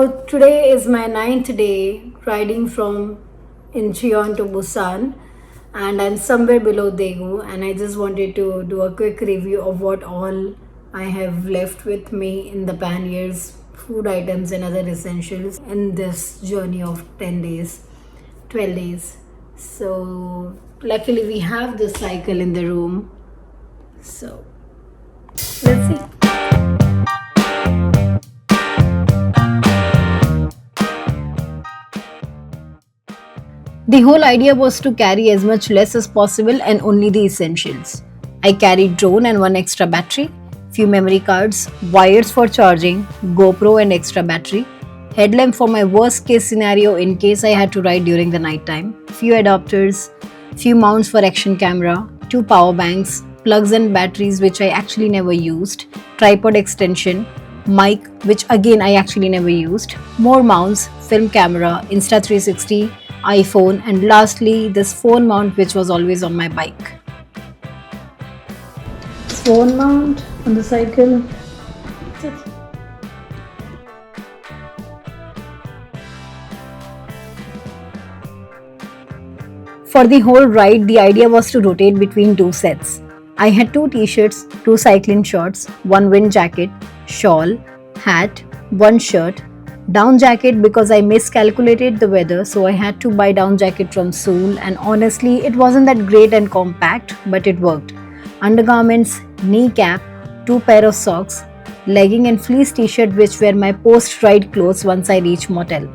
Today is my ninth day riding from Incheon to Busan, and I'm somewhere below Daegu. And I just wanted to do a quick review of what all I have left with me in the panniers, food items, and other essentials in this journey of 10 days, 12 days. So, luckily, we have this cycle in the room. So, let's see. The whole idea was to carry as much less as possible and only the essentials. I carried drone and one extra battery, few memory cards, wires for charging, GoPro and extra battery, headlamp for my worst case scenario in case I had to ride during the night time, few adapters, few mounts for action camera, two power banks, plugs and batteries which I actually never used, tripod extension, mic which again I actually never used, more mounts, film camera, Insta360, iPhone, and lastly this phone mount which was always on my bike. Phone mount on the cycle. For the whole ride, the idea was to rotate between two sets. I had two t-shirts, two cycling shorts, one wind jacket, shawl, hat, one shirt, down jacket because I miscalculated the weather, so I had to buy down jacket from Seoul, and honestly it wasn't that great and compact, but it worked. Undergarments, knee cap, two pair of socks, legging and fleece t-shirt which were my post-ride clothes once I reached motel.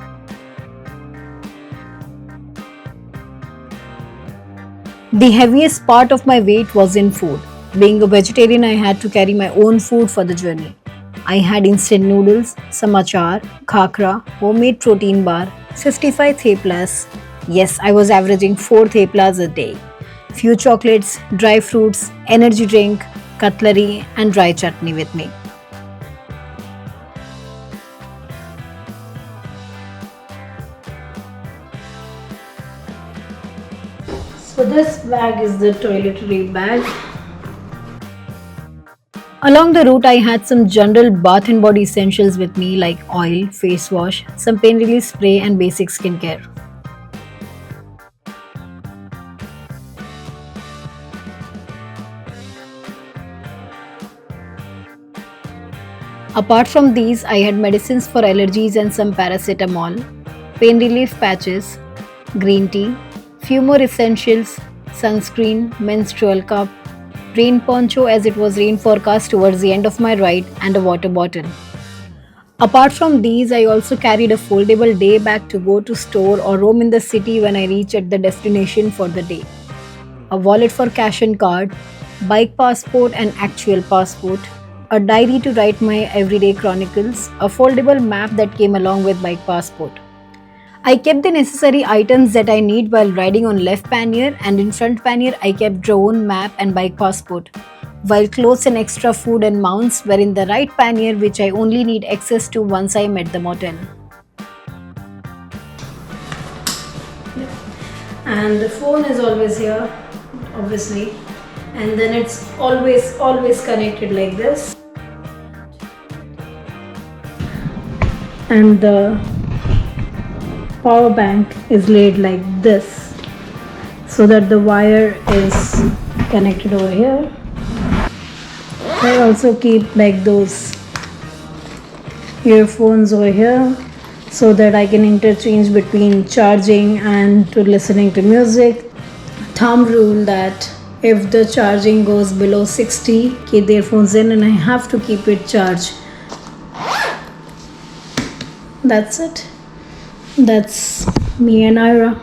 The heaviest part of my weight was in food. Being a vegetarian, I had to carry my own food for the journey. I had instant noodles, some achar, khakra, homemade protein bar, 55 theplas. Yes, I was averaging 4 theplas a day. Few chocolates, dry fruits, energy drink, cutlery and dry chutney with me. So this bag is the toiletry bag. Along the route, I had some general bath and body essentials with me like oil, face wash, some pain relief spray and basic skincare. Apart from these, I had medicines for allergies and some paracetamol, pain relief patches, green tea, few more essentials, sunscreen, menstrual cup, rain poncho as it was rain forecast towards the end of my ride, and a water bottle. Apart from these, I also carried a foldable day bag to go to store or roam in the city when I reach at the destination for the day. A wallet for cash and card, bike passport and actual passport, a diary to write my everyday chronicles, a foldable map that came along with bike passport. I kept the necessary items that I need while riding on left pannier, and in front pannier I kept drone, map and bike passport, while clothes and extra food and mounts were in the right pannier which I only need access to once I am at the motel. And the phone is always here, obviously, and then it's always connected like this, and the power bank is laid like this so that the wire is connected over here. I also keep like those earphones over here so that I can interchange between charging and to listening to music. Thumb rule that if the charging goes below 60, keep the earphones in and I have to keep it charged. That's it. That's me and Ira.